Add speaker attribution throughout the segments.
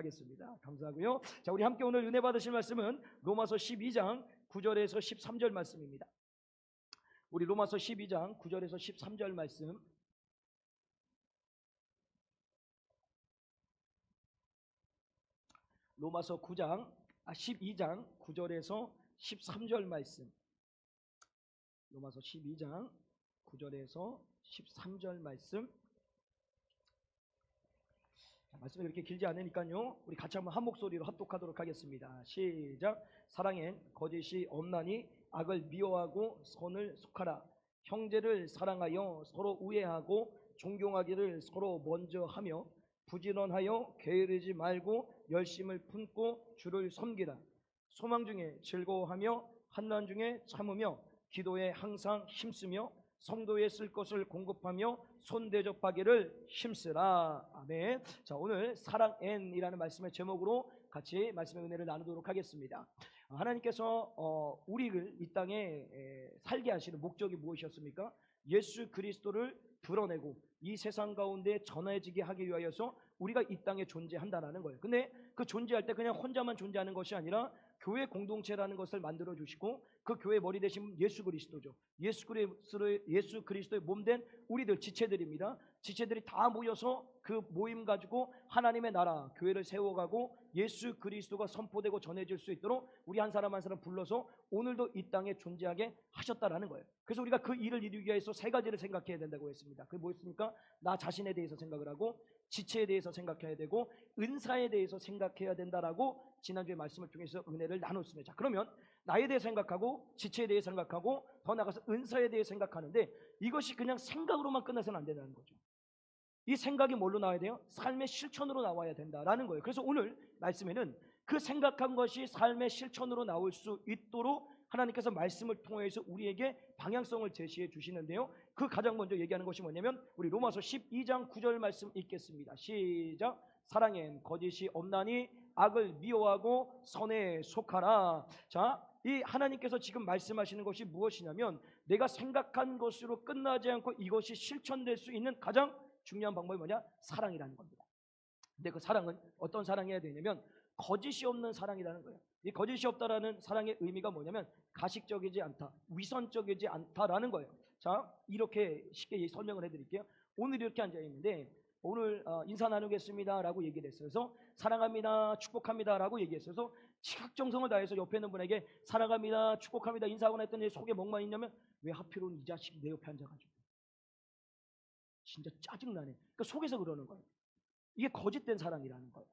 Speaker 1: 하겠습니다. 감사하고요. 자, 우리 함께 오늘 은혜 받으실 말씀은 로마서 12장 9절에서 13절 말씀입니다. 우리 로마서 12장 9절에서 13절 말씀, 로마서 12장 9절에서 13절 말씀, 로마서 12장 9절에서 13절 말씀. 자, 말씀이 그렇게 길지 않으니까요, 우리 같이 한번 한 목소리로 합독하도록 하겠습니다. 시작. 사랑엔 거짓이 없나니 악을 미워하고 선을 속하라. 형제를 사랑하여 서로 우애하고 존경하기를 서로 먼저 하며 부지런하여 게으르지 말고 열심을 품고 주를 섬기라. 소망 중에 즐거워하며 환난 중에 참으며 기도에 항상 힘쓰며 성도에 쓸 것을 공급하며 손대접하기를 힘쓰라. 아멘. 자, 오늘 사랑엔이라는 말씀의 제목으로 같이 말씀의 은혜를 나누도록 하겠습니다. 하나님께서 우리를 이 땅에 살게 하시는 목적이 무엇이었습니까? 예수 그리스도를 드러내고 이 세상 가운데 전해지게 하기 위하여서 우리가 이 땅에 존재한다는 거예요. 근데 그 존재할 때 그냥 혼자만 존재하는 것이 아니라 교회 공동체라는 것을 만들어 주시고 그 교회 머리 되신 예수 그리스도죠. 예수 그리스도의 몸된 우리들 지체들입니다. 지체들이 다 모여서 그 모임 가지고 하나님의 나라 교회를 세워가고 예수 그리스도가 선포되고 전해질 수 있도록 우리 한 사람 한 사람 불러서 오늘도 이 땅에 존재하게 하셨다라는 거예요. 그래서 우리가 그 일을 이루기 위해서 세 가지를 생각해야 된다고 했습니다. 그게 뭐였습니까? 나 자신에 대해서 생각을 하고 지체에 대해서 생각해야 되고 은사에 대해서 생각해야 된다라고 지난주에 말씀을 통해서 은혜를 나눴습니다. 자, 그러면 나에 대해 생각하고 지체에 대해 생각하고 더 나아가서 은사에 대해 생각하는데 이것이 그냥 생각으로만 끝나서는 안 된다는 거죠. 이 생각이 뭘로 나와야 돼요? 삶의 실천으로 나와야 된다라는 거예요. 그래서 오늘 말씀에는 그 생각한 것이 삶의 실천으로 나올 수 있도록 하나님께서 말씀을 통해서 우리에게 방향성을 제시해 주시는데요, 그 가장 먼저 얘기하는 것이 뭐냐면 우리 로마서 12장 9절 말씀 읽겠습니다. 시작. 사랑엔 거짓이 없나니 악을 미워하고 선에 속하라. 자, 이 하나님께서 지금 말씀하시는 것이 무엇이냐면 내가 생각한 것으로 끝나지 않고 이것이 실천될 수 있는 가장 중요한 방법이 뭐냐? 사랑이라는 겁니다. 근데 그 사랑은 어떤 사랑이어야 되냐면 거짓이 없는 사랑이라는 거예요. 이 거짓이 없다라는 사랑의 의미가 뭐냐면 가식적이지 않다, 위선적이지 않다라는 거예요. 자, 이렇게 쉽게 설명을 해드릴게요. 오늘 이렇게 앉아 있는데 오늘 인사 나누겠습니다 라고 얘기를 했어요. 그래서 사랑합니다, 축복합니다 라고 얘기했어요. 지극정성을 다해서 옆에 있는 분에게 사랑합니다, 축복합니다 인사하고 했더니 속에 뭐만 있냐면 왜 하필은 이 자식이 내 옆에 앉아가지고 진짜 짜증나네. 그러니까 속에서 그러는 거예요. 이게 거짓된 사랑이라는 거예요.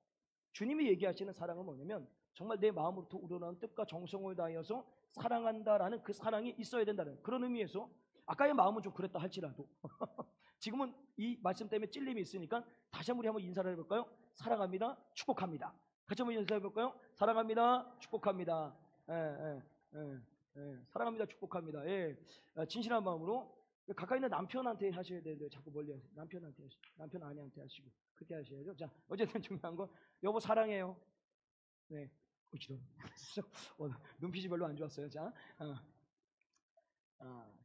Speaker 1: 주님이 얘기하시는 사랑은 뭐냐면 정말 내 마음으로부터 우러나오는 뜻과 정성을 다하여서 사랑한다라는 그 사랑이 있어야 된다는 그런 의미에서 아까의 마음은 좀 그랬다 할지라도 지금은 이 말씀 때문에 찔림이 있으니까 다시 한번 우리 인사를 해볼까요? 사랑합니다, 축복합니다. 같이 한번 인사해볼까요? 사랑합니다, 축복합니다. 사랑합니다, 축복합니다. 진실한 마음으로 가까이 있는 남편한테 하셔야 되는데 자꾸 멀리 하세요. 남편한테 하시고, 남편 아내한테 하시고 그렇게 하셔야죠. 자, 어쨌든 중요한 건 여보 사랑해요. 네, 눈빛이 별로 안 좋았어요. 자,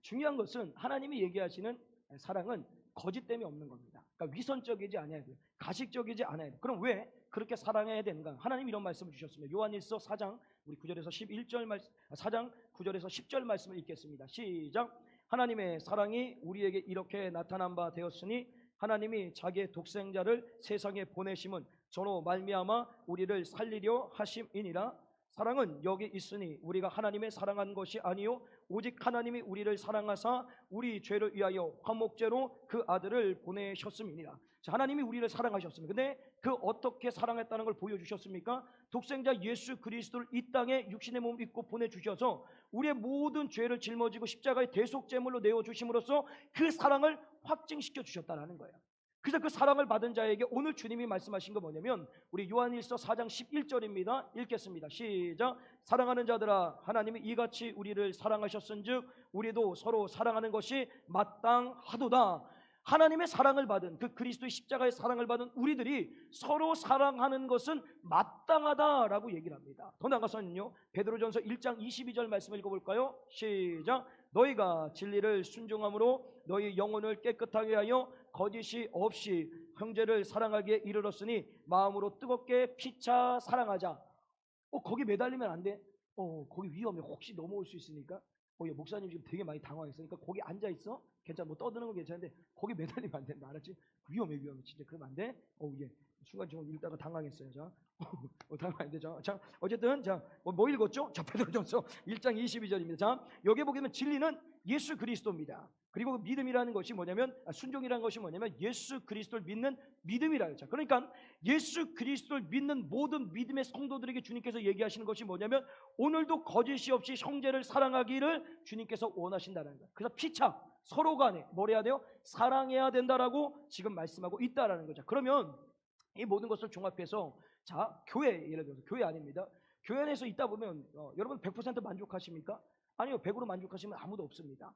Speaker 1: 중요한 것은 하나님이 얘기하시는 사랑은 거짓 때문에 없는 겁니다. 그러니까 위선적이지 않아야 돼요. 가식적이지 않아야 돼요. 그럼 왜 그렇게 사랑해야 되는가? 하나님 이런 말씀을 주셨습니다. 요한일서 4장 우리 9절에서 11절 말씀, 4장 9절에서 10절 말씀을 읽겠습니다. 시작. 하나님의 사랑이 우리에게 이렇게 나타난 바 되었으니 하나님이 자기의 독생자를 세상에 보내심은 저로 말미암아 우리를 살리려 하심이니라. 사랑은 여기 있으니 우리가 하나님의 사랑한 것이 아니요 오직 하나님이 우리를 사랑하사 우리 죄를 위하여 화목제로 그 아들을 보내셨음이니라. 자, 하나님이 우리를 사랑하셨습니다. 근데 그 어떻게 사랑했다는 걸 보여주셨습니까? 독생자 예수 그리스도를 이 땅에 육신의 몸을 입고 보내주셔서 우리의 모든 죄를 짊어지고 십자가의 대속제물로 내어주심으로써 그 사랑을 확증시켜 주셨다는 거예요. 그래서 그 사랑을 받은 자에게 오늘 주님이 말씀하신 거 뭐냐면 우리 요한일서 4장 11절입니다. 읽겠습니다. 시작. 사랑하는 자들아 하나님이 이같이 우리를 사랑하셨은즉 우리도 서로 사랑하는 것이 마땅하도다. 하나님의 사랑을 받은 그 그리스도의 십자가의 사랑을 받은 우리들이 서로 사랑하는 것은 마땅하다라고 얘기를 합니다. 더 나아가서는요, 베드로전서 1장 22절 말씀 읽어볼까요? 시작. 너희가 진리를 순종함으로 너희 영혼을 깨끗하게 하여 거짓이 없이 형제를 사랑하기에 이르렀으니 마음으로 뜨겁게 피차 사랑하자. 거기 매달리면 안 돼. 거기 위험해. 혹시 넘어올 수 있으니까. 야, 목사님 지금 되게 많이 당황했으니까 거기 앉아 있어. 괜찮아. 뭐 떠드는 건 괜찮은데 거기 매달리면 안 된다. 알았지? 위험해. 진짜 그러면 안 돼. 예. 순간 좀 읽다가 당황했어요. 자, 당황 안 되죠. 자, 어쨌든 뭐 읽었죠? 자, 베드로전서 1장 22절입니다. 자, 여기 보게 되면 진리는 예수 그리스도입니다. 그리고 믿음이라는 것이 뭐냐면 순종이라는 것이 뭐냐면 예수 그리스도를 믿는 믿음이라요. 자, 그러니까 예수 그리스도를 믿는 모든 믿음의 성도들에게 주님께서 얘기하시는 것이 뭐냐면 오늘도 거짓이 없이 형제를 사랑하기를 주님께서 원하신다는 거예요. 그래서 피차 서로 간에 뭘 해야 돼요? 사랑해야 된다라고 지금 말씀하고 있다라는 거죠. 그러면 이 모든 것을 종합해서 자, 교회, 예를 들어서 교회 아닙니다. 교회 안에서 있다 보면 여러분 100% 만족하십니까? 아니요. 100% 만족하시면 아무도 없습니다.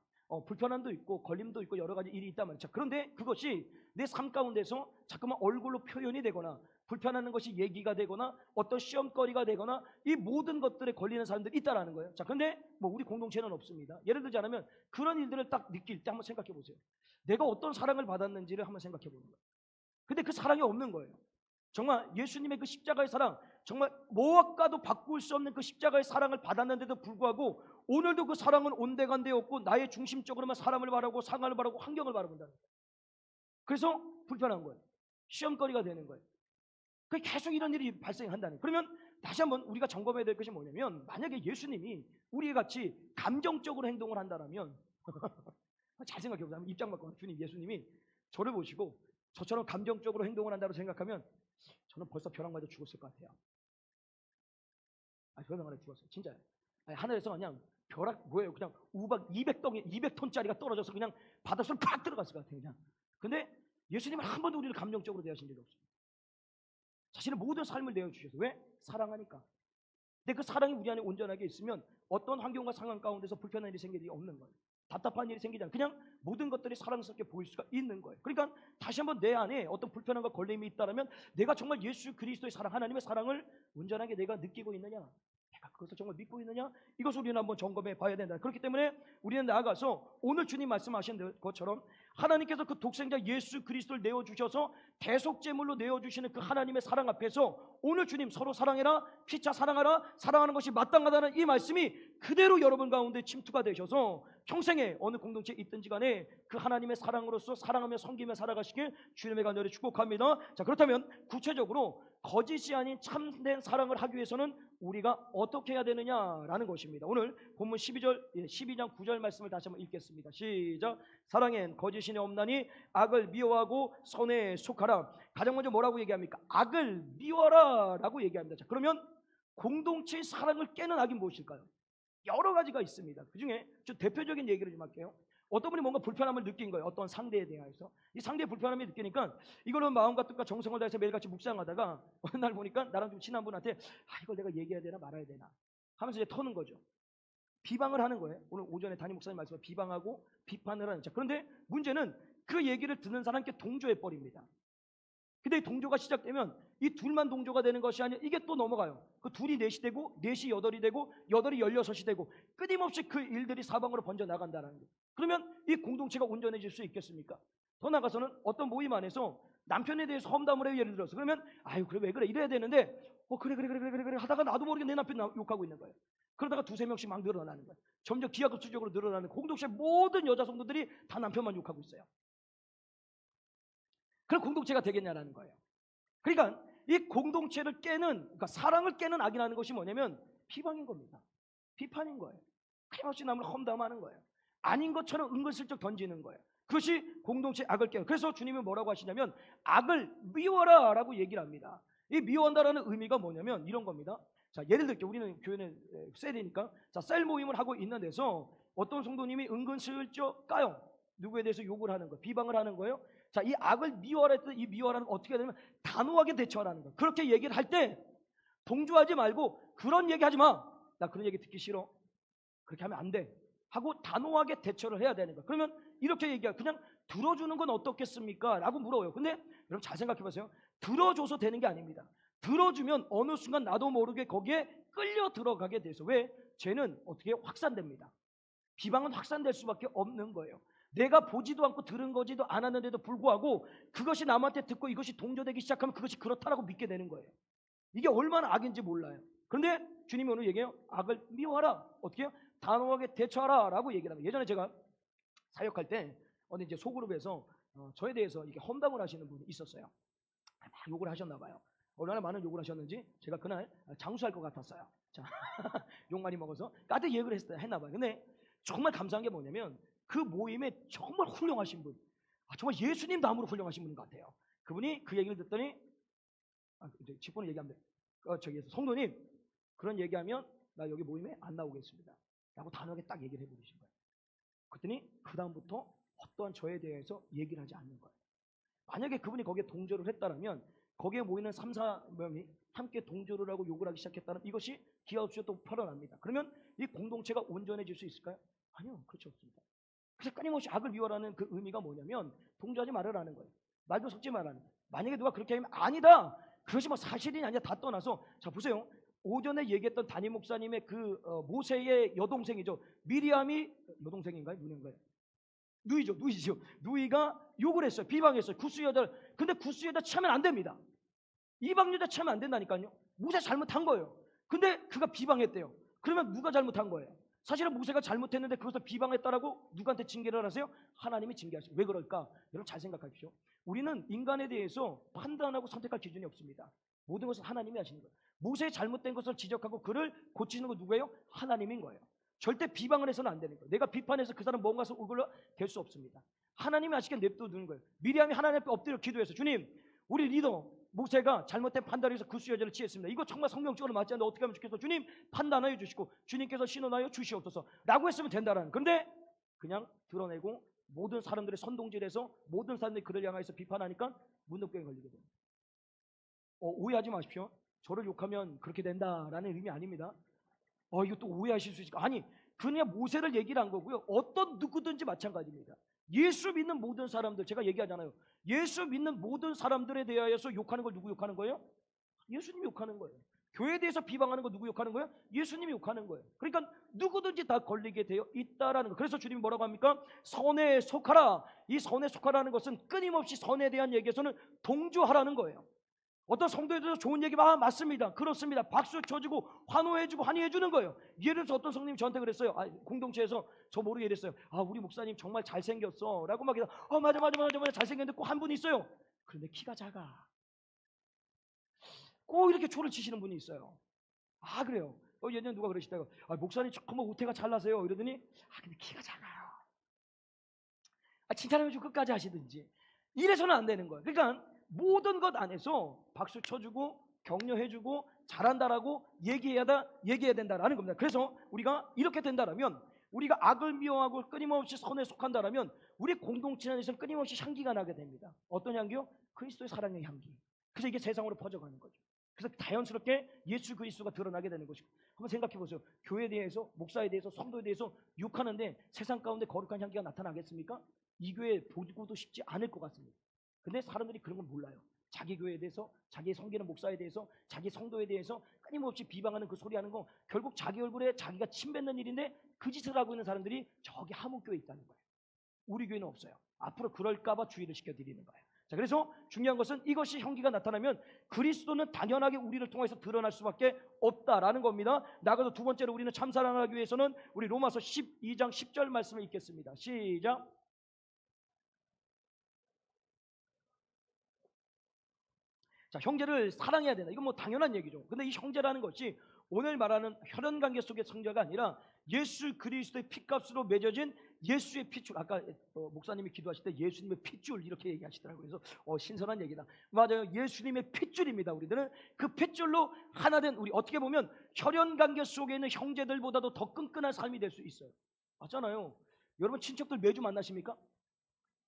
Speaker 1: 불편함도 있고 걸림도 있고 여러 가지 일이 있단 말이죠. 그런데 그것이 내 삶 가운데서 자꾸만 얼굴로 표현이 되거나 불편한 것이 얘기가 되거나 어떤 시험거리가 되거나 이 모든 것들에 걸리는 사람들이 있다라는 거예요. 자, 근데 뭐 우리 공동체는 없습니다. 예를 들자면 그런 일들을 딱 느낄 때 한번 생각해 보세요. 내가 어떤 사랑을 받았는지를 한번 생각해 보는 거예요. 근데 그 사랑이 없는 거예요. 정말 예수님의 그 십자가의 사랑, 정말 무엇과도 바꿀 수 없는 그 십자가의 사랑을 받았는데도 불구하고 오늘도 그 사랑은 온데간데 없고 나의 중심적으로만 사람을 바라고 상황을 바라고 환경을 바라본다는 거예요. 그래서 불편한 거예요. 시험거리가 되는 거예요. 계속 이런 일이 발생한다는 거예요. 그러면 다시 한번 우리가 점검해야 될 것이 뭐냐면 만약에 예수님이 우리와 같이 감정적으로 행동을 한다면 잘 생각해 보세요. 입장 바꿔. 주님, 예수님이 저를 보시고 저처럼 감정적으로 행동을 한다고 생각하면 저는 벌써 벼락 맞아 죽었을 것 같아요. 벼락 맞아 죽었어요. 진짜요. 하늘에서 그냥 벼락 뭐예요? 그냥 우박 200톤짜리가 떨어져서 그냥 바닷속에 팍 들어갔을 것 같아요. 그냥. 근데 예수님은 한 번도 우리를 감정적으로 대하신 적이 없어요. 자신의 모든 삶을 내어주셔서. 왜? 사랑하니까. 근데 그 사랑이 우리 안에 온전하게 있으면 어떤 환경과 상황 가운데서 불편한 일이 생길 일이 없는 거예요. 답답한 일이 생기지 않아요. 그냥 모든 것들이 사랑스럽게 보일 수가 있는 거예요. 그러니까 다시 한번 내 안에 어떤 불편함과 걸림이 있다면 내가 정말 예수 그리스도의 사랑, 하나님의 사랑을 온전하게 내가 느끼고 있느냐, 내가 그것을 정말 믿고 있느냐, 이것을 우리는 한번 점검해 봐야 된다. 그렇기 때문에 우리는 나아가서 오늘 주님 말씀하신 것처럼 하나님께서 그 독생자 예수 그리스도를 내어주셔서 대속제물로 내어주시는 그 하나님의 사랑 앞에서 오늘 주님 서로 사랑해라, 피차 사랑하라, 사랑하는 것이 마땅하다는 이 말씀이 그대로 여러분 가운데 침투가 되셔서 평생에 어느 공동체에 있든지 간에 그 하나님의 사랑으로서 사랑하며 섬기며 살아가시길 주님의 간절히 축복합니다. 자, 그렇다면 구체적으로 거짓이 아닌 참된 사랑을 하기 위해서는 우리가 어떻게 해야 되느냐라는 것입니다. 오늘 본문 12장 9절 말씀을 다시 한번 읽겠습니다. 시작. 사랑엔 거짓이 없나니 악을 미워하고 선에 속하라. 가장 먼저 뭐라고 얘기합니까? 악을 미워하라 라고 얘기합니다. 자, 그러면 공동체의 사랑을 깨는 악이 무엇일까요? 여러 가지가 있습니다. 그 중에 좀 대표적인 얘기를 좀 할게요. 어떤 분이 뭔가 불편함을 느낀 거예요. 어떤 상대에 대해서. 이 상대의 불편함이 느끼니까 이걸로 마음과 뜻과 정성을 다해서 매일같이 묵상하다가 어느 날 보니까 나랑 좀 친한 분한테 이걸 내가 얘기해야 되나 말아야 되나 하면서 이제 터는 거죠. 비방을 하는 거예요. 오늘 오전에 담임 목사님 말씀을 비방하고 비판을 하는. 자, 그런데 문제는 그 얘기를 듣는 사람께 동조해 버립니다. 근데 동조가 시작되면 이 둘만 동조가 되는 것이 아니라 이게 또 넘어가요. 그 둘이 넷이 되고 넷이 여덟이 되고 여덟이 16이 되고 끊임없이 그 일들이 사방으로 번져 나간다는 거예요. 그러면 이 공동체가 온전해질 수 있겠습니까? 더 나아가서는 어떤 모임 안에서 남편에 대해서 험담을 해요. 예를 들어서. 그러면 그래 왜 그래 이래야 되는데 그래 하다가 나도 모르게 내 남편 욕하고 있는 거예요. 그러다가 두세 명씩 막 늘어나는 거예요. 점점 기하급수적으로 늘어나는 공동체 모든 여자 성도들이 다 남편만 욕하고 있어요. 그럼 공동체가 되겠냐라는 거예요. 그러니까 이 공동체를 깨는, 그러니까 사랑을 깨는 악이라는 것이 뭐냐면 비방인 겁니다. 비판인 거예요. 끊임없이 남을 험담하는 거예요. 아닌 것처럼 은근슬쩍 던지는 거예요. 그것이 공동체 악을 깨요. 그래서 주님은 뭐라고 하시냐면 악을 미워라 라고 얘기를 합니다. 이 미워한다라는 의미가 뭐냐면 이런 겁니다. 자, 예를 들게 우리는 교회는 셀이니까 자, 셀 모임을 하고 있는 데서 어떤 성도님이 은근슬쩍 까요. 누구에 대해서 욕을 하는 거예요. 비방을 하는 거예요. 자, 이 악을 미워하라 했더니 이 미워하라는 건 어떻게 해야 되냐면 단호하게 대처하라는 거예요. 그렇게 얘기를 할 때 동조하지 말고 그런 얘기 하지 마. 나 그런 얘기 듣기 싫어. 그렇게 하면 안 돼. 하고 단호하게 대처를 해야 되는 거예요. 그러면 이렇게 얘기해요. 그냥 들어주는 건 어떻겠습니까? 라고 물어요. 근데 여러분 잘 생각해 보세요. 들어줘서 되는 게 아닙니다. 들어주면 어느 순간 나도 모르게 거기에 끌려 들어가게 돼서 왜? 죄는 어떻게 확산됩니다. 비방은 확산될 수밖에 없는 거예요. 내가 보지도 않고 들은 거지도 않았는데도 불구하고 그것이 남한테 듣고 이것이 동조되기 시작하면 그것이 그렇다라고 믿게 되는 거예요. 이게 얼마나 악인지 몰라요. 그런데 주님이 오늘 얘기해요. 악을 미워하라. 어떻게 해요? 단호하게 대처하라 라고 얘기를 합니다. 예전에 제가 사역할 때 어디 이제 소그룹에서 저에 대해서 이렇게 험담을 하시는 분이 있었어요. 막 욕을 하셨나 봐요. 얼마나 많은 욕을 하셨는지 제가 그날 장수할 것 같았어요. 자, 욕 많이 먹어서 까득 얘기를 했나 봐요. 근데 정말 감사한 게 뭐냐면 그 모임에 정말 훌륭하신 분, 정말 예수님 다음으로 훌륭하신 분 같아요. 그분이 그 얘기를 듣더니 이제 직분을 얘기하면 저기 성도님 그런 얘기하면 나 여기 모임에 안 나오겠습니다 라고 단호하게 딱 얘기를 해버리신 거예요. 그랬더니 그 다음부터 어떠한 저에 대해서 얘기를 하지 않는 거예요. 만약에 그분이 거기에 동조를 했다면 거기에 모이는 3, 4명이 함께 동조를 하고 욕을 하기 시작했다면 이것이 기가 없이 또 펄어납니다. 그러면 이 공동체가 온전해질 수 있을까요? 아니요, 그렇지 않습니다. 그래서 끊임없이 악을 미워라는 그 의미가 뭐냐면 동조하지 말으라는 거예요. 말도 섞지 말라는 거예요. 만약에 누가 그렇게 하면 아니다, 그것이 뭐 사실이냐 아니냐 다 떠나서, 자 보세요. 오전에 얘기했던 담임 목사님의 그 모세의 여동생이죠. 미리암이 여동생인가요? 누님인가요? 누이죠. 누이가 욕을 했어요. 비방했어요. 구스 여자를. 근데 구스 여자 치면 안 됩니다. 이방 여자 치면 안 된다니까요. 모세 잘못한 거예요. 근데 그가 비방했대요. 그러면 누가 잘못한 거예요? 사실은 모세가 잘못했는데 그것을 비방했다라고 누구한테 징계를 하세요? 하나님이 징계하시죠. 왜 그럴까? 여러분 잘 생각하십시오. 우리는 인간에 대해서 판단하고 선택할 기준이 없습니다. 모든 것은 하나님이 하시는 거예요. 모세의 잘못된 것을 지적하고 그를 고치는 건 누구예요? 하나님인 거예요. 절대 비방을 해서는 안 되는 거예요. 내가 비판해서 그 사람 뭔가 오글러 될 수 없습니다. 하나님이 아시게 냅둬두는 거예요. 미리암이 하나님 앞에 엎드려 기도해서 주님, 우리 리더 모세가 잘못된 판단을 해서 구스 여자를 취했습니다. 이거 정말 성경적으로 맞지 않는데 어떻게 하면 좋겠어? 주님 판단하여 주시고 주님께서 신원하여 주시옵소서 라고 했으면 된다라는. 그런데 그냥 드러내고 모든 사람들의 선동질해서 모든 사람들이 그를 향해서 비판하니까 문둥병에 걸리게 됩니다. 오해하지 마십시오. 저를 욕하면 그렇게 된다라는 의미 아닙니다. 이거 또 오해하실 수 있을까? 아니, 그냥 모세를 얘기를 한 거고요. 어떤 누구든지 마찬가지입니다. 예수 믿는 모든 사람들, 제가 얘기하잖아요. 예수 믿는 모든 사람들에 대하여서 욕하는 걸 누구 욕하는 거예요? 예수님이 욕하는 거예요. 교회에 대해서 비방하는 거 누구 욕하는 거예요? 예수님이 욕하는 거예요. 그러니까 누구든지 다 걸리게 되어 있다라는 거. 그래서 주님이 뭐라고 합니까? 선에 속하라. 이 선에 속하라는 것은 끊임없이 선에 대한 얘기에서는 동조하라는 거예요. 어떤 성도에 대해서 좋은 얘기 맞습니다. 그렇습니다. 박수 쳐주고 환호해주고 환희해주는 거예요. 예를 들어서 어떤 성님이 저한테 그랬어요. 공동체에서 저 모르게 이랬어요. 우리 목사님 정말 잘생겼어 라고 막 해서 맞아 잘생겼는데 꼭 한 분이 있어요. 그런데 키가 작아. 꼭 이렇게 초를 치시는 분이 있어요. 그래요. 예전에 누가 그러시다가 목사님 정말 우태가 잘 나세요 이러더니 근데 키가 작아요. 칭찬하면 좀 끝까지 하시든지. 이래서는 안 되는 거예요. 그러니까 모든 것 안에서 박수 쳐주고 격려해주고 잘한다라고 얘기해야 된다라는 겁니다. 그래서 우리가 이렇게 된다라면, 우리가 악을 미워하고 끊임없이 선에 속한다라면 우리 공동체 안에서는 끊임없이 향기가 나게 됩니다. 어떤 향기요? 그리스도의 사랑의 향기. 그래서 이게 세상으로 퍼져가는 거죠. 그래서 자연스럽게 예수 그리스도가 드러나게 되는 것이고. 한번 생각해 보세요. 교회에 대해서, 목사에 대해서, 성도에 대해서 욕하는데 세상 가운데 거룩한 향기가 나타나겠습니까? 이 교회 보고도 싶지 않을 것 같습니다. 근데 사람들이 그런 걸 몰라요. 자기 교회에 대해서, 자기 섬기는 목사에 대해서, 자기 성도에 대해서 끊임없이 비방하는 그 소리하는 거 결국 자기 얼굴에 자기가 침 뱉는 일인데 그 짓을 하고 있는 사람들이 저기 하목교에 있다는 거예요. 우리 교회는 없어요. 앞으로 그럴까봐 주의를 시켜드리는 거예요. 자, 그래서 중요한 것은 이것이 향기가 나타나면 그리스도는 당연하게 우리를 통해서 드러날 수밖에 없다라는 겁니다. 나가서 두 번째로 우리는 참사랑하기 위해서는 우리 로마서 12장 10절 말씀을 읽겠습니다. 시작. 자, 형제를 사랑해야 된다. 이건 뭐 당연한 얘기죠. 근데 이 형제라는 것이 오늘 말하는 혈연관계 속의 성자가 아니라 예수 그리스도의 피값으로 맺어진 예수의 핏줄. 아까 목사님이 기도하실 때 예수님의 핏줄 이렇게 얘기하시더라고요. 그래서 신선한 얘기다. 맞아요. 예수님의 핏줄입니다. 우리들은 그 핏줄로 하나된, 우리 어떻게 보면 혈연관계 속에 있는 형제들보다도 더 끈끈한 삶이 될 수 있어요. 맞잖아요. 여러분 친척들 매주 만나십니까?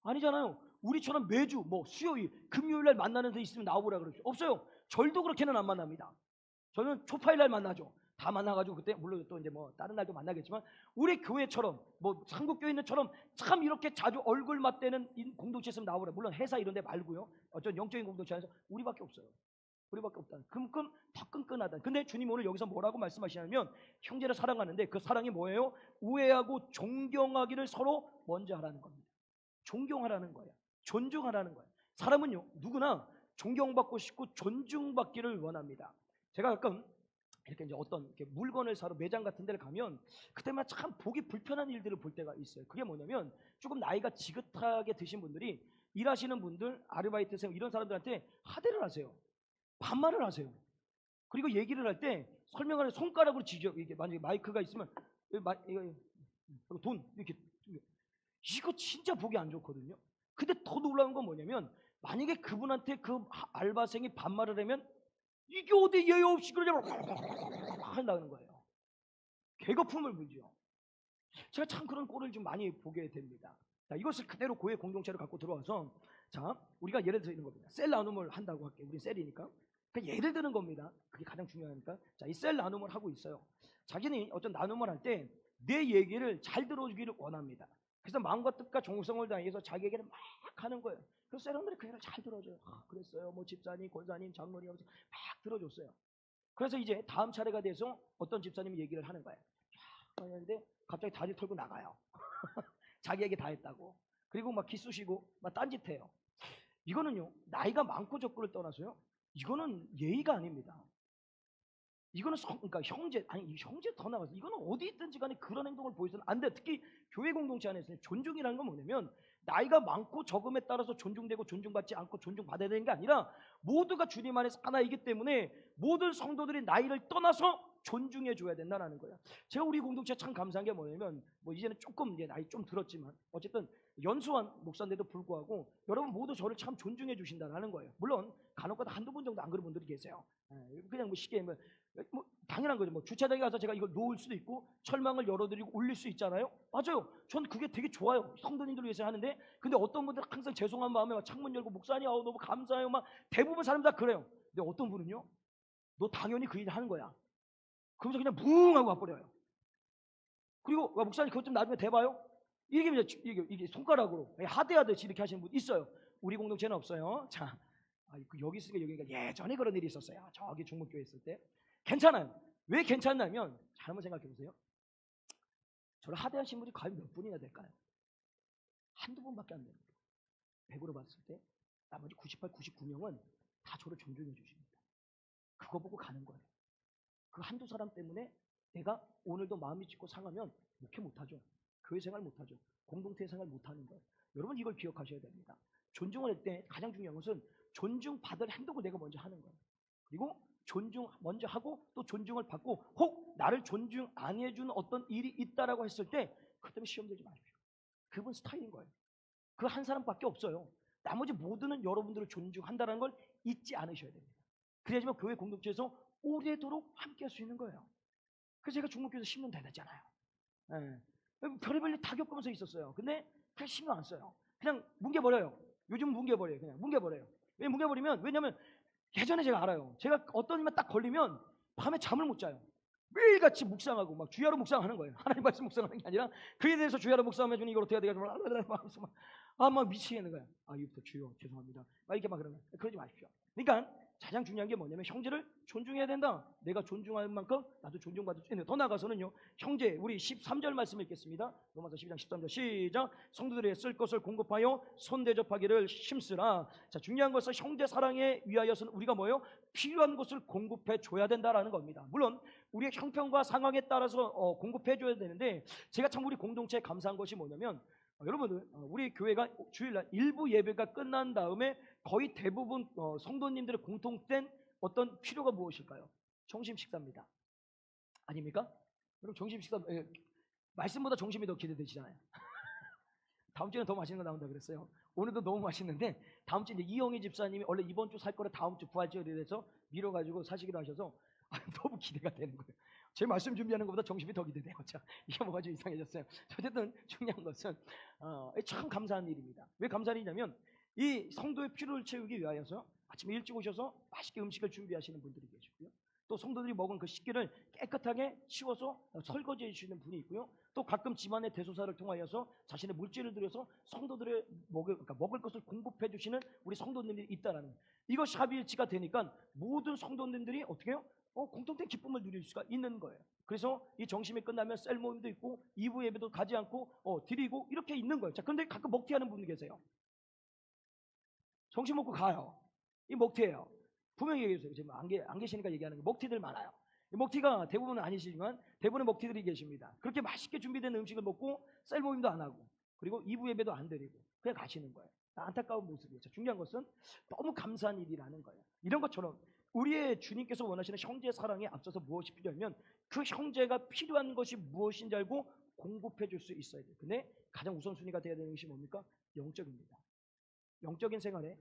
Speaker 1: 아니잖아요. 우리처럼 매주 수요일, 금요일 날 만나는 데 있으면 나오라 그러죠. 없어요. 절도 그렇게는 안 만납니다. 저는 초파일 날 만나죠. 다 만나가지고 그때 물론 또 이제 다른 날도 만나겠지만 우리 교회처럼 한국교회처럼 참 이렇게 자주 얼굴 맞대는 공동체 있으면 나오라. 물론 회사 이런 데 말고요. 어떤 영적인 공동체 안에서 우리밖에 없어요. 우리밖에 없다. 그만큼 더 끈끈하다. 근데 주님 오늘 여기서 뭐라고 말씀하시냐면 형제를 사랑하는데 그 사랑이 뭐예요? 우애하고 존경하기를 서로 먼저 하라는 겁니다. 존경하라는 거예요. 존중하라는 거예요. 사람은요, 누구나 존경받고 싶고 존중받기를 원합니다. 제가 가끔 이렇게 이제 어떤 이렇게 물건을 사러 매장 같은 데를 가면 그때만 참 보기 불편한 일들을 볼 때가 있어요. 그게 뭐냐면 조금 나이가 지긋하게 드신 분들이 일하시는 분들, 아르바이트생 이런 사람들한테 하대를 하세요. 반말을 하세요. 그리고 얘기를 할 때 설명을 해 손가락으로 지져. 이게 만약에 마이크가 있으면 이거 돈 이렇게 이거 진짜 보기 안 좋거든요. 근데 더 놀라운 건 뭐냐면 만약에 그분한테 그 알바생이 반말을 하면 이게 어디 예의 없이 그러냐고 한다는 거예요. 개거품을 불죠. 제가 참 그런 꼴을 좀 많이 보게 됩니다. 자, 이것을 그대로 교회 공동체를 갖고 들어와서 자, 우리가 예를 들어 있는 겁니다. 셀 나눔을 한다고 할게요. 우리 셀이니까. 그러니까 예를 드는 겁니다. 그게 가장 중요하니까. 자, 이 셀 나눔을 하고 있어요. 자기는 어떤 나눔을 할 때 내 얘기를 잘 들어주기를 원합니다. 그래서 마음과 뜻과 정성을 다해서 자기 얘기를 막 하는 거예요. 그래서 사람들이 그 얘기를 잘 들어줘요. 그랬어요. 뭐 집사님, 권사님, 장로님 하면서 막 들어줬어요. 그래서 이제 다음 차례가 돼서 어떤 집사님이 얘기를 하는 거예요. 하는데 갑자기 다리 털고 나가요. 자기 얘기 다 했다고. 그리고 막 기쑤시고 막 딴짓해요. 이거는요, 나이가 많고 적고를 떠나서요, 이거는 예의가 아닙니다. 이거는 그러니까 형제, 아니 형제 더 나가서 이거는 어디 있든지 간에 그런 행동을 보여서는 안 돼. 특히 교회 공동체 안에서 존중이라는 건 뭐냐면 나이가 많고 적음에 따라서 존중되고 존중받지 않고 존중받아야 되는 게 아니라 모두가 주님 안에서 하나이기 때문에 모든 성도들이 나이를 떠나서 존중해 줘야 된다는 거예요. 제가 우리 공동체 참 감사한 게 뭐냐면 뭐 이제는 조금 이제 나이 좀 들었지만 어쨌든 연수한 목사인데도 불구하고 여러분 모두 저를 참 존중해 주신다는 거예요. 물론 간혹가다 한두 분 정도 안 그런 분들이 계세요. 그냥 뭐 쉽게 뭐 당연한 거죠. 뭐 주차장에 가서 제가 이걸 놓을 수도 있고 철망을 열어드리고 올릴 수 있잖아요. 맞아요. 전 그게 되게 좋아요. 성도님들 위해서 하는데 근데 어떤 분들은 항상 죄송한 마음에 막 창문 열고 목사님 너무 감사해요. 막 대부분 사람 다 그래요. 근데 어떤 분은요, 너 당연히 그 일 하는 거야. 그러면서 그냥 붕 하고 와버려요. 그리고 목사님 그것 좀 나중에 대봐요. 이게 손가락으로 하대하듯이 이렇게 하시는 분 있어요. 우리 공동체는 없어요. 자, 여기 있으니까 여기가 예전에 그런 일이 있었어요. 저기 중목교회 있을 때. 괜찮아요. 왜 괜찮냐면 잘 한번 생각해 보세요. 저를 하대하신 분이 과연 몇 분이나 될까요? 한두 분밖에 안 됩니다. 100으로 봤을 때 나머지 98, 99명은 다 저를 존중해 주십니다. 그거 보고 가는 거예요. 그 한두 사람 때문에 내가 오늘도 마음이 찢고 상하면 목회 못하죠. 교회 생활 못하죠. 공동체 생활 못하는 거예요. 여러분 이걸 기억하셔야 됩니다. 존중을 할 때 가장 중요한 것은 존중받을 행동을 내가 먼저 하는 거예요. 그리고 존중 먼저 하고 또 존중을 받고 혹 나를 존중 안 해주는 어떤 일이 있다라고 했을 때 그 때문에 시험 들지 마십시오. 그분 스타일인 거예요. 그 한 사람밖에 없어요. 나머지 모두는 여러분들을 존중한다는 걸 잊지 않으셔야 됩니다. 그래야지만 교회 공동체에서 오래도록 함께 할 수 있는 거예요. 그래서 제가 중목교에서 10년 다 됐잖아요. 예. 별의별 일 다 겪으면서 있었어요. 근데 그냥 신경 안 써요. 그냥 뭉개버려요. 요즘 뭉개버려요. 그냥 뭉개버려요. 왜 뭉개버리면, 왜냐면 예전에 제가 알아요. 제가 어떤 일만 딱 걸리면 밤에 잠을 못 자요. 매일같이 묵상하고 막 주야로 묵상하는 거예요. 하나님 말씀 묵상하는 게 아니라 그에 대해서 주야로 묵상하면 주는 이걸 어떻게 해야 되겠어? 막 미치겠는 거야. 이부터 주여 죄송합니다. 막 이렇게 막 그러면 그러지 마십시오. 그러니까 가장 중요한 게 뭐냐면 형제를 존중해야 된다. 내가 존중할 만큼 나도 존중받을 수 있는. 더 나아가서는요, 형제, 우리 13절 말씀 읽겠습니다. 로마서 12장 13절 시작. 성도들이 쓸 것을 공급하여 손대접하기를 힘쓰라. 자, 중요한 것은 형제 사랑에 위하여서는 우리가 뭐예요? 필요한 것을 공급해 줘야 된다라는 겁니다. 물론 우리의 형편과 상황에 따라서 공급해 줘야 되는데 제가 참 우리 공동체에 감사한 것이 뭐냐면 여러분들 우리 교회가 주일날 일부 예배가 끝난 다음에 거의 대부분 성도님들의 공통된 어떤 필요가 무엇일까요? 점심 식사입니다. 아닙니까? 여러분 점심 식사 말씀보다 점심이 더 기대되시잖아요. 다음 주에는 더 맛있는 거 나온다 그랬어요. 오늘도 너무 맛있는데 다음 주에 이제 이영희 집사님이 원래 이번 주 살 거를 다음 주 부활절에 대해서 미뤄가지고 사시기로 하셔서 너무 기대가 되는 거예요. 제 말씀 준비하는 것보다 점심이 더 기대돼요. 자, 이게 뭐가 좀 이상해졌어요. 어쨌든 중요한 것은 참 감사한 일입니다. 왜 감사한 일이냐면 이 성도의 필요를 채우기 위하여서 아침에 일찍 오셔서 맛있게 음식을 준비하시는 분들이 계시고요. 또 성도들이 먹은 그 식기를 깨끗하게 치워서 설거지해 주시는 분이 있고요. 또 가끔 집안의 대소사를 통하여서 자신의 물질을 들여서 성도들의 먹을 것을 공급해 주시는 우리 성도님들이 있다라는, 이것이 합일치가 되니까 모든 성도님들이 어떻게 해요? 공통된 기쁨을 누릴 수가 있는 거예요. 그래서 이 정심이 끝나면 셀 모임도 있고 2부 예배도 가지 않고 드리고 이렇게 있는 거예요. 자, 그런데 가끔 먹튀하는 분이 계세요. 정신 먹고 가요. 이 먹튀예요. 분명히 얘기해주세요. 지금 안 계시니까 얘기하는 거. 먹튀들 많아요. 이 먹튀가 대부분은 아니시지만 대부분의 먹튀들이 계십니다. 그렇게 맛있게 준비된 음식을 먹고 셀 모임도 안 하고 그리고 2부 예배도 안 드리고 그냥 가시는 거예요. 안타까운 모습이에요. 중요한 것은 너무 감사한 일이라는 거예요. 이런 것처럼 우리의 주님께서 원하시는 형제 사랑에 앞서서 무엇이 필요하면 그 형제가 필요한 것이 무엇인지 알고 공급해 줄 수 있어야 돼요. 근데 가장 우선순위가 돼야 되는 것이 뭡니까? 영적입니다. 영적인 생활에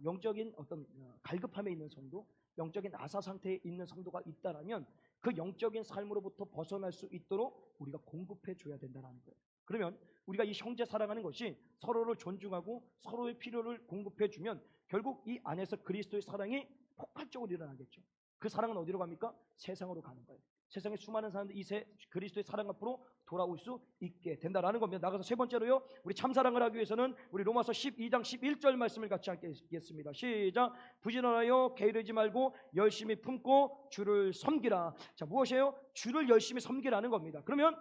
Speaker 1: 영적인 어떤 갈급함에 있는 성도, 영적인 아사 상태에 있는 성도가 있다라면 그 영적인 삶으로부터 벗어날 수 있도록 우리가 공급해 줘야 된다는 거예요. 그러면 우리가 이 형제 사랑하는 것이 서로를 존중하고 서로의 필요를 공급해 주면 결국 이 안에서 그리스도의 사랑이 폭발적으로 일어나겠죠. 그 사랑은 어디로 갑니까? 세상으로 가는 거예요. 세상에 수많은 사람들이 그리스도의 사랑 앞으로 돌아올 수 있게 된다라는 겁니다. 나가서 세 번째로요, 우리 참사랑을 하기 위해서는 우리 로마서 12장 11절 말씀을 같이 하겠습니다. 시작. 부지런하여 게으르지 말고 열심히 품고 주를 섬기라. 자, 무엇이에요? 주를 열심히 섬기라는 겁니다. 그러면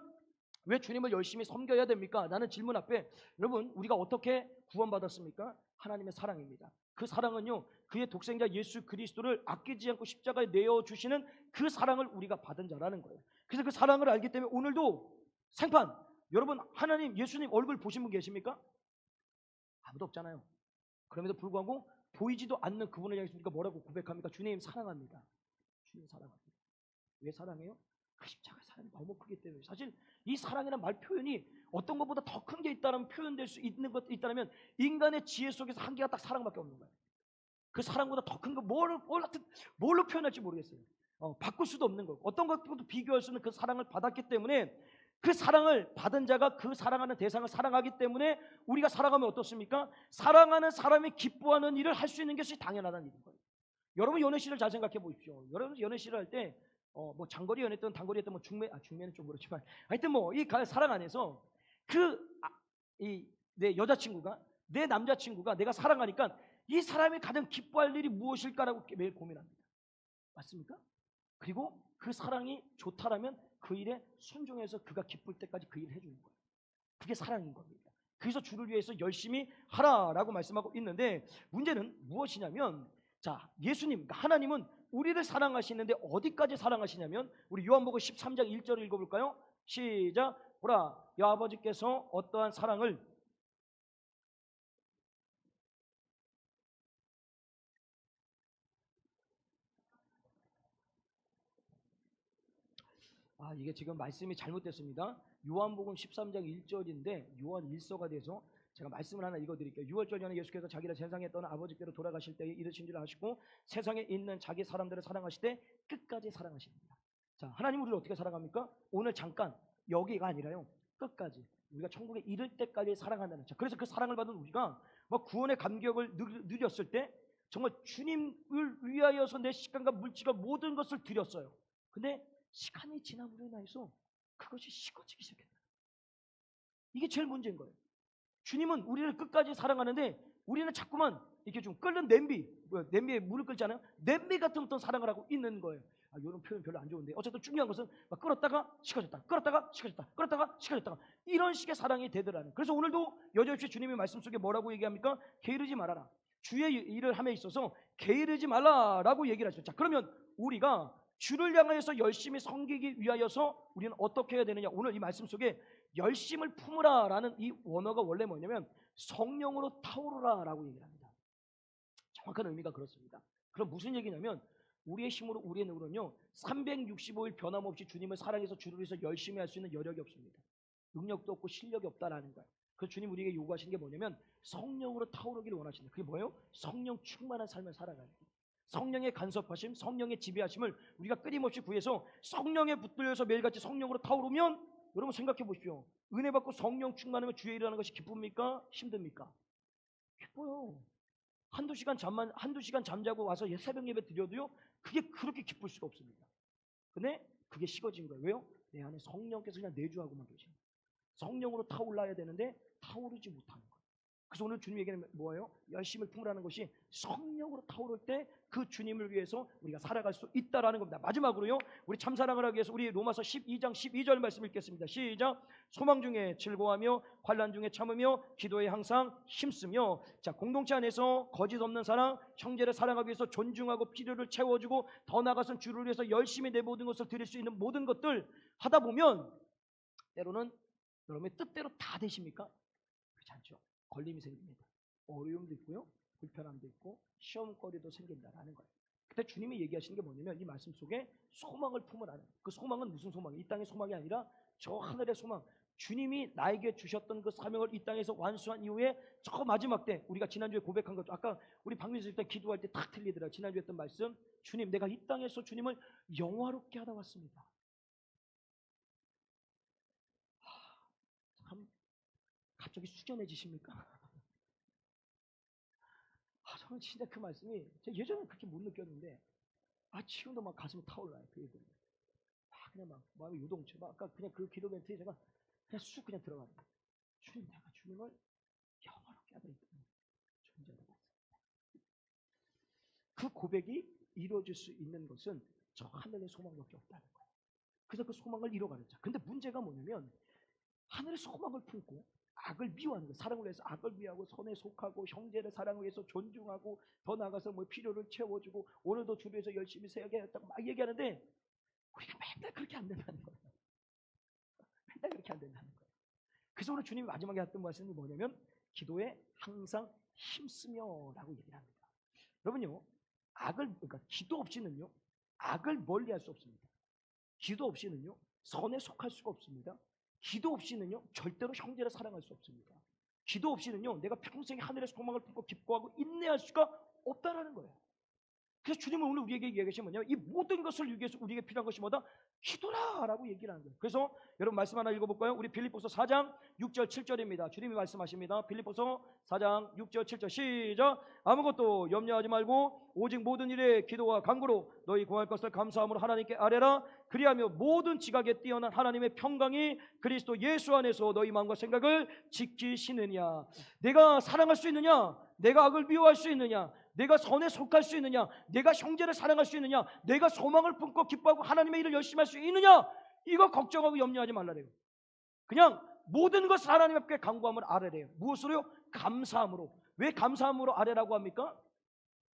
Speaker 1: 왜 주님을 열심히 섬겨야 됩니까? 라는 질문 앞에 여러분, 우리가 어떻게 구원받았습니까? 하나님의 사랑입니다. 그 사랑은요, 그의 독생자 예수 그리스도를 아끼지 않고 십자가에 내어주시는 그 사랑을 우리가 받은 자라는 거예요. 그래서 그 사랑을 알기 때문에 오늘도 생판, 여러분 하나님 예수님 얼굴 보신 분 계십니까? 아무도 없잖아요. 그럼에도 불구하고 보이지도 않는 그분을 향해서 우리가 뭐라고 고백합니까? 주님 사랑합니다. 주님 사랑합니다. 왜 사랑해요? 그 십자가 사랑이 너무 크기 때문에. 사실 이 사랑이라는 말 표현이 어떤 것보다 더 큰 게 있다면 표현될 수 있는 것 있다면 인간의 지혜 속에서 한계가 딱 사랑밖에 없는 거예요. 그 사랑보다 더 큰 거 뭘로 표현할지 모르겠어요. 바꿀 수도 없는 거고 어떤 것과도 비교할 수 있는 그 사랑을 받았기 때문에 그 사랑을 받은 자가 그 사랑하는 대상을 사랑하기 때문에 우리가 살아가면 어떻습니까? 사랑하는 사람이 기뻐하는 일을 할 수 있는 것이 당연하다는 일인 거예요. 여러분 연애 시를 잘 생각해 보십시오. 여러분 연애 시를 할 때 뭐 장거리 연애든 단거리 했든 뭐 중매는 좀 그렇지만 하여튼 뭐 이 사랑 안에서 내 여자친구가 내 남자친구가 내가 사랑하니까 이 사람이 가장 기뻐할 일이 무엇일까라고 매일 고민합니다. 맞습니까? 그리고 그 사랑이 좋다라면 그 일에 순종해서 그가 기쁠 때까지 그 일을 해주는 거예요. 그게 사랑인 겁니다. 그래서 주를 위해서 열심히 하라라고 말씀하고 있는데 문제는 무엇이냐면 자, 예수님, 하나님은 우리를 사랑하시는데 어디까지 사랑하시냐면 우리 요한복음 13장 1절을 읽어볼까요? 시작. 보라, 여 아버지께서 어떠한 사랑을 이게 지금 말씀이 잘못됐습니다. 요한복음 13장 1절인데 요한 1서가 돼서 제가 말씀을 하나 읽어드릴게요. 6월절 전에 예수께서 자기를 세상에 떠나 아버지께로 돌아가실 때에 이르신 줄 아시고 세상에 있는 자기 사람들을 사랑하실 때 끝까지 사랑하십니다. 자, 하나님 우리를 어떻게 사랑합니까? 오늘 잠깐 여기가 아니라요, 끝까지 우리가 천국에 이를 때까지 사랑한다는. 자, 그래서 그 사랑을 받은 우리가 구원의 감격을 누렸을 때 정말 주님을 위하여서 내 시간과 물질과 모든 것을 드렸어요. 근데 시간이 지남으로 인해서 그것이 식어지기 시작했다. 이게 제일 문제인 거예요. 주님은 우리를 끝까지 사랑하는데 우리는 자꾸만 이렇게 좀 끓는 냄비에 물을 끓잖아요. 냄비 같은 어떤 사랑을 하고 있는 거예요. 이런 표현 별로 안 좋은데 어쨌든 중요한 것은 막 끓었다가 식어졌다, 끓었다가 식어졌다, 끓었다가 식어졌다가 이런 식의 사랑이 되더라는. 그래서 오늘도 여전히 주님의 말씀 속에 뭐라고 얘기합니까? 게으르지 말아라. 주의 일을 함에 있어서 게으르지 말라라고 얘기를 하죠. 자, 그러면 우리가 주를 향해서 열심히 섬기기 위하여서 우리는 어떻게 해야 되느냐? 오늘 이 말씀 속에 열심을 품으라라는 이 원어가 원래 뭐냐면 성령으로 타오르라라고 얘기를 합니다. 정확한 의미가 그렇습니다. 그럼 무슨 얘기냐면 우리의 힘으로 우리의 능으로는요 365일 변함없이 주님을 사랑해서 주를 위해서 열심히 할 수 있는 여력이 없습니다. 능력도 없고 실력이 없다라는 거예요. 그래서 주님 우리에게 요구하시는 게 뭐냐면 성령으로 타오르기를 원하시는. 그게 뭐예요? 성령 충만한 삶을 살아가는 거예요. 성령의 간섭하심, 성령의 지배하심을 우리가 끊임없이 구해서 성령에 붙들려서 매일같이 성령으로 타오르면 여러분 생각해 보십시오. 은혜 받고 성령 충만하면 주의 일하는 것이 기쁩니까? 힘듭니까? 기뻐요. 한두 시간 잠자고 와서 새벽 예배 드려도요 그게 그렇게 기쁠 수가 없습니다. 근데 그게 식어진 거예요. 왜요? 내 안에 성령께서 그냥 내주하고만 계십니다. 성령으로 타올라야 되는데 타오르지 못하는 거예요. 그래서 오늘 주님 얘기는 뭐예요? 열심을 품으라는 것이 성령으로 타오를 때 그 주님을 위해서 우리가 살아갈 수 있다라는 겁니다. 마지막으로요, 우리 참사랑을 하기 위해서 우리 로마서 12장 12절 말씀 읽겠습니다. 시작. 소망 중에 즐거워하며 환난 중에 참으며 기도에 항상 힘쓰며. 자, 공동체 안에서 거짓 없는 사랑, 형제를 사랑하기 위해서 존중하고 필요를 채워주고 더 나아가서는 주를 위해서 열심히 내 모든 것을 드릴 수 있는 모든 것들 하다 보면 때로는 여러분의 뜻대로 다 되십니까? 그렇지 않죠. 걸림이 생깁니다. 어려움도 있고요, 불편함도 있고 시험거리도 생긴다라는 거예요. 그때 주님이 얘기하시는 게 뭐냐면 이 말씀 속에 소망을 품으라는 거예요. 그 소망은 무슨 소망이에요? 이 땅의 소망이 아니라 저 하늘의 소망, 주님이 나에게 주셨던 그 사명을 이 땅에서 완수한 이후에 저 마지막 때 우리가 지난주에 고백한 것, 아까 우리 박민수 일단 기도할 때 딱 틀리더라. 지난주에 했던 말씀, 주님 내가 이 땅에서 주님을 영화롭게 하다 왔습니다. 참 갑자기 숙연해지십니까? 저는 진짜 그 말씀이 제가 예전에 그렇게 못 느꼈는데 지금도 막 가슴이 타올라요. 그 얘기를 그냥 막 마음이 요동쳐. 아까 그냥 그 기도 멘트에 제가 그냥 쑥 그냥 들어가는 거예요. 주님 내가 주님을 영원하게 하다 있는 존재하다 봤습니다. 그 고백이 이루어질 수 있는 것은 저 하늘의 소망밖에 없다는 거예요. 그래서 그 소망을 이뤄가는 자. 근데 문제가 뭐냐면 하늘의 소망을 품고 악을 미워하는 거예요. 사랑을 위해서 악을 미워하고 선에 속하고 형제를 사랑을 위해서 존중하고 더 나아가서 뭐 필요를 채워주고 오늘도 주를 위해서 열심히 세야겠다고 막 얘기하는데 우리가 맨날 그렇게 안 된다는 거예요. 맨날 그렇게 안 된다는 거예요. 그래서 오늘 주님이 마지막에 했던 말씀이 뭐냐면 기도에 항상 힘쓰며 라고 얘기를 합니다. 여러분요, 그러니까 기도 없이는요 악을 멀리할 수 없습니다. 기도 없이는요 선에 속할 수가 없습니다. 기도 없이는요 절대로 형제를 사랑할 수 없습니다. 기도 없이는요 내가 평생 하늘의 소망을 품고 기뻐하고 인내할 수가 없다라는 거예요. 그래서 주님은 오늘 우리에게 얘기하신 뭐냐면 이 모든 것을 위해서 우리에게 필요한 것이 뭐다? 기도라라고 얘기를 하는 거예요. 그래서 여러분 말씀 하나 읽어볼까요? 우리 빌립보서 4장 6절 7절입니다. 주님이 말씀하십니다. 빌립보서 4장 6절 7절 시작. 아무것도 염려하지 말고 오직 모든 일에 기도와 간구로 너희 구할 것을 감사함으로 하나님께 아뢰라. 그리하며 모든 지각에 뛰어난 하나님의 평강이 그리스도 예수 안에서 너희 마음과 생각을 지키시느냐. 내가 사랑할 수 있느냐? 내가 악을 미워할 수 있느냐? 내가 선에 속할 수 있느냐? 내가 형제를 사랑할 수 있느냐? 내가 소망을 품고 기뻐하고 하나님의 일을 열심히 할 수 있느냐? 이거 걱정하고 염려하지 말라래요. 그냥 모든 것을 하나님 앞에 간구함을 아뢰래요. 무엇으로요? 감사함으로. 왜 감사함으로 아뢰라고 합니까?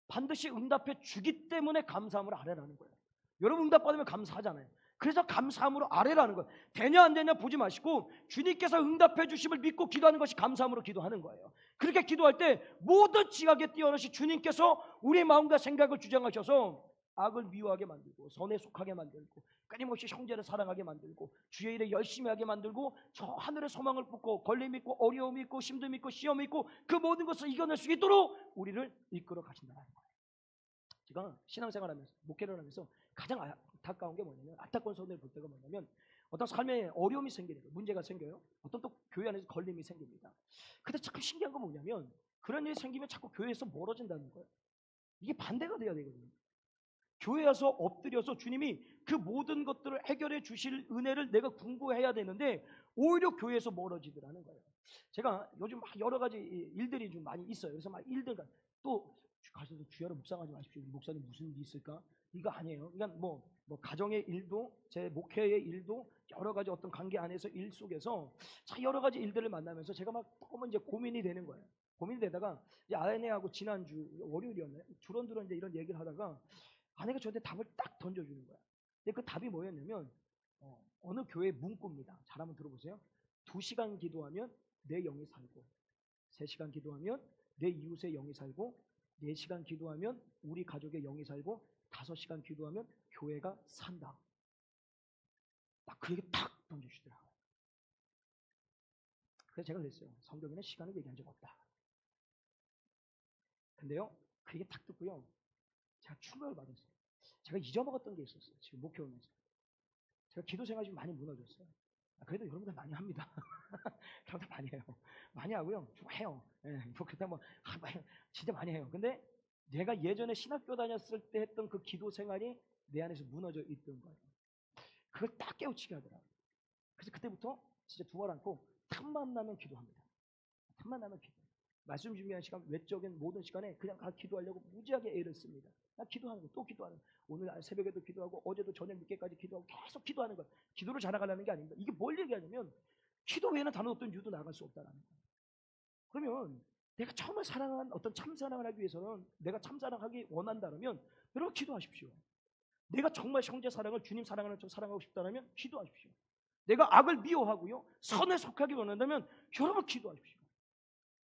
Speaker 1: 반드시 응답해 주기 때문에 감사함으로 아뢰라는 거예요. 여러분 응답받으면 감사하잖아요. 그래서 감사함으로 아뢰라는 거예요. 되냐 안 되냐 보지 마시고 주님께서 응답해 주심을 믿고 기도하는 것이 감사함으로 기도하는 거예요. 그렇게 기도할 때 모든 지각에 뛰어나시 주님께서 우리의 마음과 생각을 주장하셔서 악을 미워하게 만들고 선에 속하게 만들고 끊임없이 형제를 사랑하게 만들고 주의 일에 열심히 하게 만들고 저 하늘의 소망을 품고 걸림이 있고 어려움이 있고 힘듦이 있고 시험이 있고 그 모든 것을 이겨낼 수 있도록 우리를 이끌어 가신다는 거예요. 제가 신앙생활하면서 목회를 하면서 가장 안타까운 게 뭐냐면 안타까운 손해를 볼 때가 뭐냐면 어떤 삶에 어려움이 생기는 거예요. 문제가 생겨요. 어떤 또 교회 안에서 걸림이 생깁니다. 근데 참 신기한 건 뭐냐면 그런 일이 생기면 자꾸 교회에서 멀어진다는 거예요. 이게 반대가 돼야 되거든요. 교회 와서 엎드려서 주님이 그 모든 것들을 해결해 주실 은혜를 내가 궁구해야 되는데 오히려 교회에서 멀어지더라는 거예요. 제가 요즘 여러 가지 일들이 좀 많이 있어요. 그래서 막 일들 또 가셔서 주야로 묵상하지 마십시오. 목사님 무슨 일이 있을까? 이거 아니에요. 그러니까 뭐 가정의 일도 제 목회의 일도 여러 가지 어떤 관계 안에서 일 속에서 여러 가지 일들을 만나면서 제가 막 너무 이제 고민이 되는 거예요. 고민이 되다가 이제 아내하고 지난주 월요일이었나요? 두런두런 이제 이런 얘기를 하다가 아내가 저한테 답을 딱 던져주는 거야. 근데 그 답이 뭐였냐면 어느 교회 문구입니다. 잘 한번 들어보세요. 2시간 기도하면 내 영이 살고 3시간 기도하면 내 이웃의 영이 살고 4시간 기도하면 우리 가족의 영이 살고 5시간 기도하면 교회가 산다. 딱 그 얘기 딱 던져주시더라고요. 그래서 제가 그랬어요. 성경에는 시간을 얘기한 적 없다. 근데요, 그 얘기 딱 듣고요, 제가 충격을 받았어요. 제가 잊어먹었던 게 있었어요. 지금 목회 오면서. 제가 기도 생활이 좀 많이 무너졌어요. 그래도 여러분들 많이 합니다. 여러분들 많이 해요. 많이 하고요. 좀 해요. 뭐 그때 진짜 많이 해요. 근데 내가 예전에 신학교 다녔을 때 했던 그 기도 생활이 내 안에서 무너져 있던 거예요. 그걸 딱 깨우치게 하더라고요. 그래서 그때부터 진짜 두 발 안고 틈만 나면 기도합니다. 틈만 나면 기도. 말씀 준비하는 시간, 외적인 모든 시간에 그냥 다 기도하려고 무지하게 애를 씁니다. 나 기도하는 거, 또 기도하는 거. 오늘 새벽에도 기도하고 어제도 저녁 늦게까지 기도하고 계속 기도하는 거. 기도를 잘나가려는 게 아닙니다. 이게 뭘 얘기하냐면 기도 외에는 다른 어떤 유도 나갈 수 없다는 거예요. 그러면 내가 처음에 사랑한 어떤 참사랑을 하기 위해서는, 내가 참사랑하기 원한다면 여러분 기도하십시오. 내가 정말 형제 사랑을, 주님 사랑을 좀 사랑하고 싶다면 기도하십시오. 내가 악을 미워하고요 선에 속하기 원한다면 여러분 기도하십시오.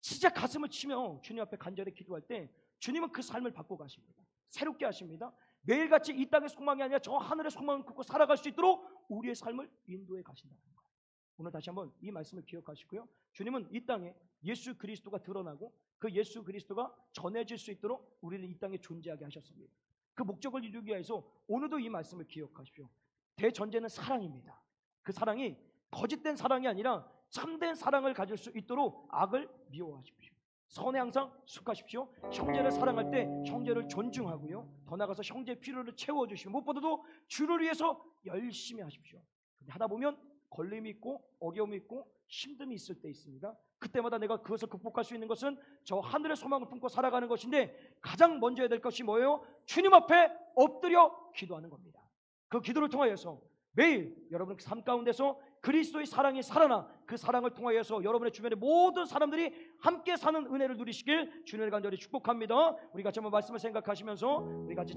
Speaker 1: 진짜 가슴을 치며 주님 앞에 간절히 기도할 때 주님은 그 삶을 바꿔 가십니다. 새롭게 하십니다. 매일같이 이 땅의 소망이 아니라 저 하늘의 소망을 갖고 살아갈 수 있도록 우리의 삶을 인도해 가신다는 거예요. 오늘 다시 한번 이 말씀을 기억하시고요, 주님은 이 땅에 예수 그리스도가 드러나고 그 예수 그리스도가 전해질 수 있도록 우리는 이 땅에 존재하게 하셨습니다. 그 목적을 이루기 위해서 오늘도 이 말씀을 기억하십시오. 대전제는 사랑입니다. 그 사랑이 거짓된 사랑이 아니라 참된 사랑을 가질 수 있도록 악을 미워하십시오. 선에 항상 숙하십시오. 형제를 사랑할 때 형제를 존중하고요, 더 나아가서 형제의 필요를 채워주시고, 무엇보다도 주를 위해서 열심히 하십시오. 하다 보면 걸림이 있고 어려움이 있고 힘듦이 있을 때 있습니다. 그때마다 내가 그것을 극복할 수 있는 것은 저 하늘의 소망을 품고 살아가는 것인데, 가장 먼저 해야 될 것이 뭐예요? 주님 앞에 엎드려 기도하는 겁니다. 그 기도를 통하여서 매일 여러분의 삶 가운데서 그리스도의 사랑이 살아나 그 사랑을 통하여서 여러분의 주변의 모든 사람들이 함께 사는 은혜를 누리시길 주님을 간절히 축복합니다. 우리 같이 한번 말씀을 생각하시면서 우리 같이